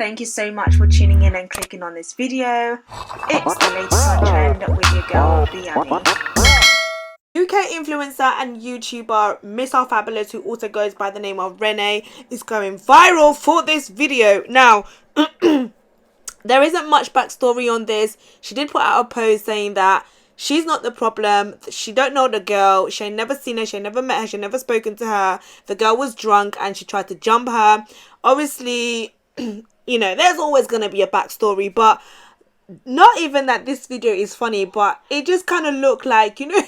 thank you so much for tuning in and clicking on this video. It's the latest on trend with your girl, Biami. UK influencer and YouTuber Miss Rfabulous, who also goes by the name of Renee, is going viral for this video. Now, there isn't much backstory on this. She did put out a post saying that she's not the problem. She don't know the girl. She ain't never seen her. She ain't never met her. She ain't never spoken to her. The girl was drunk and she tried to jump her. Obviously, you know, there's always going to be a backstory, but not even that this video is funny, but it just kind of looked like, you know,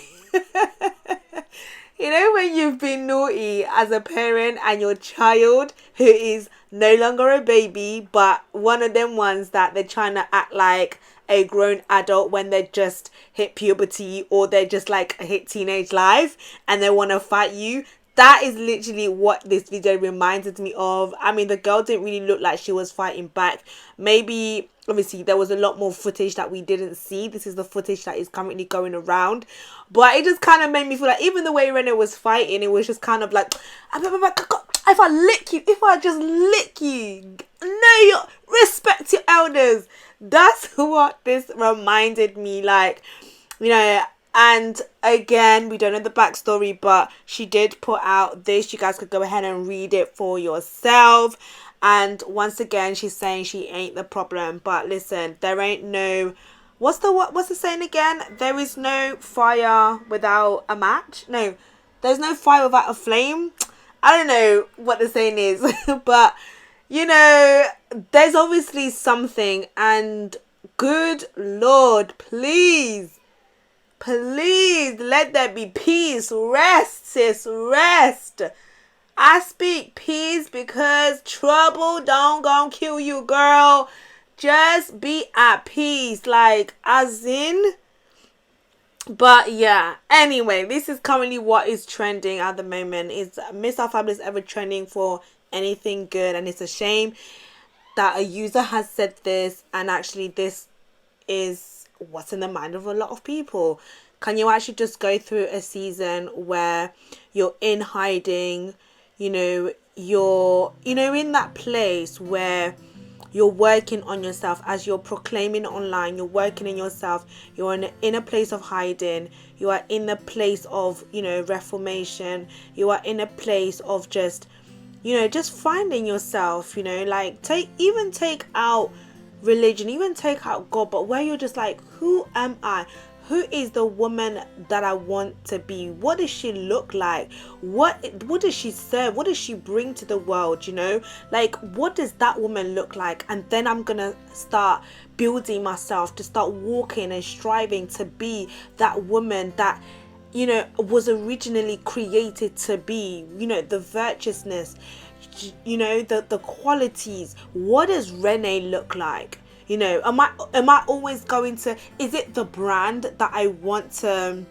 you know when you've been naughty as a parent and your child who is no longer a baby, but one of them ones that they're trying to act like a grown adult when they just hit puberty or they're just like hit teenage life and they want to fight you. That is literally what this video reminded me of. I mean, the girl didn't really look like she was fighting back. Maybe, obviously, there was a lot more footage that we didn't see. This is the footage that is currently going around. But it just kind of made me feel like even the way Renee was fighting, it was just kind of like, if I lick you, if I just lick you, respect your elders. That's what this reminded me, like, you know. And again, we don't know the backstory, but she did put out this. You guys could go ahead and read it for yourself. And once again, she's saying she ain't the problem. But listen, there ain't no... What's the saying again? There is no fire without a match. No, there's no fire without a flame. I don't know what the saying is. But, you know, there's obviously something. And good Lord, please let there be peace. Rest, sis, rest. I speak peace because trouble don't gonna kill you, girl. Just be at peace, like, as in. But yeah, anyway, this is currently what is trending at the moment. Is Miss Rfabulous ever trending for anything good? And it's a shame that a user has said this, and actually this is what's in the mind of a lot of people. Can you actually just go through a season where you're in hiding, you know, you're in that place where you're working on yourself, as you're proclaiming online, you're working in yourself, you're in a place of hiding, you are in a place of, you know, reformation, you are in a place of just, you know, just finding yourself, you know, like take out religion, even take out God, but where you're just like, who am I? Who is the woman that I want to be? What does she look like? What does she serve? What does she bring to the world? You know, like, what does that woman look like? And then I'm gonna start building myself to start walking and striving to be that woman that, you know, was originally created to be. You know, the virtuousness, you know, the qualities. What does Renee look like? You know, am I always going to, is it the brand that I want to,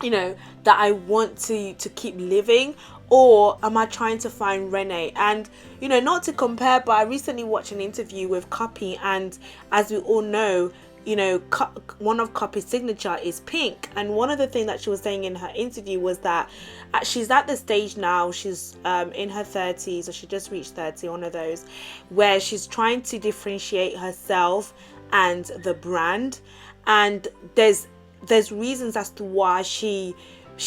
you know, that I want to keep living, or am I trying to find Renee? And, you know, not to compare, but I recently watched an interview with Cuppy, and as we all know, you know, one of Cuppy's signature is pink. And one of the things that she was saying in her interview was that she's at the stage now, she's in her 30s, or she just reached 30, one of those, where she's trying to differentiate herself and the brand. And there's reasons as to why she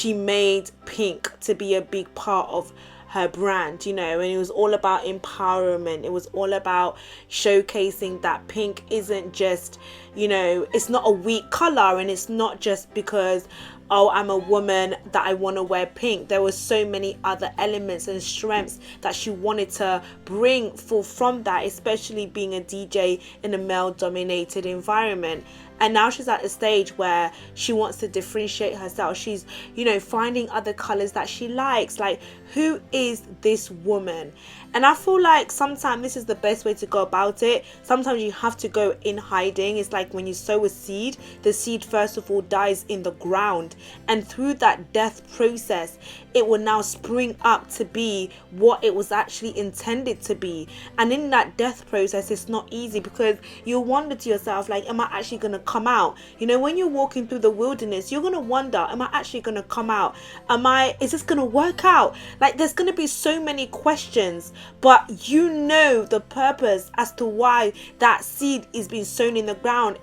made pink to be a big part of her brand, you know, and it was all about empowerment. It was all about showcasing that pink isn't just, you know, it's not a weak color, and it's not just because, oh, I'm a woman that I want to wear pink. There were so many other elements and strengths that she wanted to bring forth from that, especially being a DJ in a male dominated environment. And now she's at a stage where she wants to differentiate herself. She's, you know, finding other colors that she likes. Like, who is this woman? And I feel like sometimes this is the best way to go about it. Sometimes you have to go in hiding. It's like when you sow a seed, the seed first of all dies in the ground. And through that death process, it will now spring up to be what it was actually intended to be. And in that death process, it's not easy, because you wonder to yourself, like, am I actually going to come out. You know, when you're walking through the wilderness, you're going to wonder, am I actually going to come out? Is this going to work out? Like, there's going to be so many questions, but you know the purpose as to why that seed is being sown in the ground.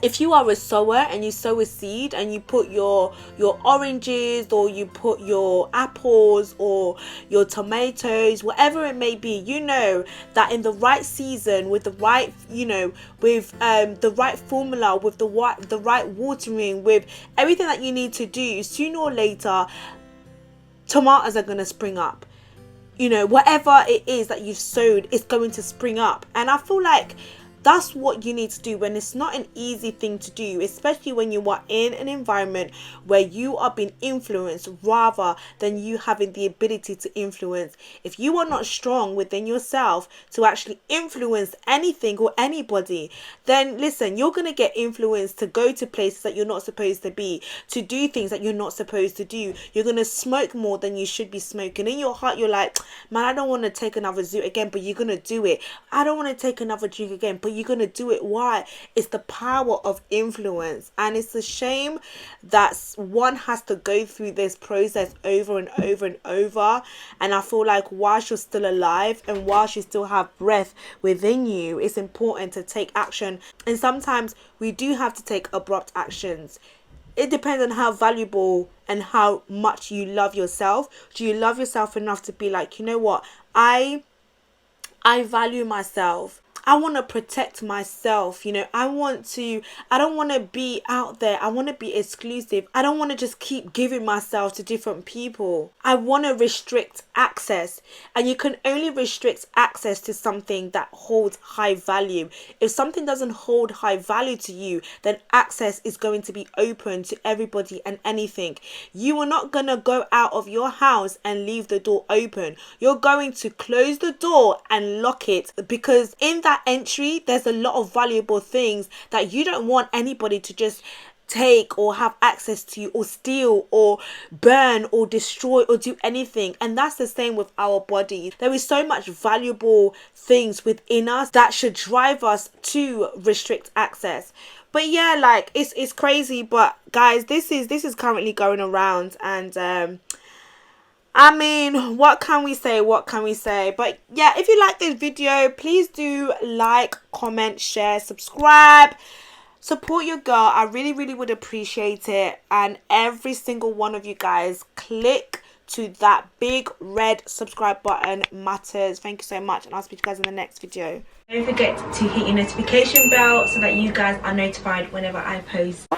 If you are a sower and you sow a seed and you put your oranges, or you put your apples or your tomatoes, whatever it may be, you know that in the right season, with the right, with the right formula, with the right watering, with everything that you need to do, sooner or later tomatoes are going to spring up. Whatever it is that you've sowed is going to spring up. And I feel like that's what you need to do when it's not an easy thing to do, especially when you are in an environment where you are being influenced rather than you having the ability to influence. If you are not strong within yourself to actually influence anything or anybody, then listen, you're going to get influenced to go to places that you're not supposed to be, to do things that you're not supposed to do. You're going to smoke more than you should be smoking. In your heart, you're like, man, I don't want to take another zoo again, but you're going to do it. I don't want to take another drink again, but you're going to do it. Why? It's the power of influence. And it's a shame that one has to go through this process over and over and over. And I feel like whilst you're still alive and whilst you still have breath within you, it's important to take action. And sometimes we do have to take abrupt actions. It depends on how valuable and how much you love yourself. Do you love yourself enough to be like, you know what, I value myself. I want to protect myself. I don't want to be out there. I want to be exclusive. I don't want to just keep giving myself to different people. I want to restrict access. And you can only restrict access to something that holds high value. If something doesn't hold high value to you, then access is going to be open to everybody and anything. You are not going to go out of your house and leave the door open. You're going to close the door and lock it, because in that entry there's a lot of valuable things that you don't want anybody to just take or have access to, or steal or burn or destroy or do anything. And that's the same with our bodies. There is so much valuable things within us that should drive us to restrict access. But yeah, like it's crazy. But guys, this is currently going around, and I mean, what can we say? But yeah, if you like this video, please do like, comment, share, subscribe. Support your girl. I really, really would appreciate it. And every single one of you guys, click to that big red subscribe button matters. Thank you so much, and I'll speak to you guys in the next video. Don't forget to hit your notification bell so that you guys are notified whenever I post.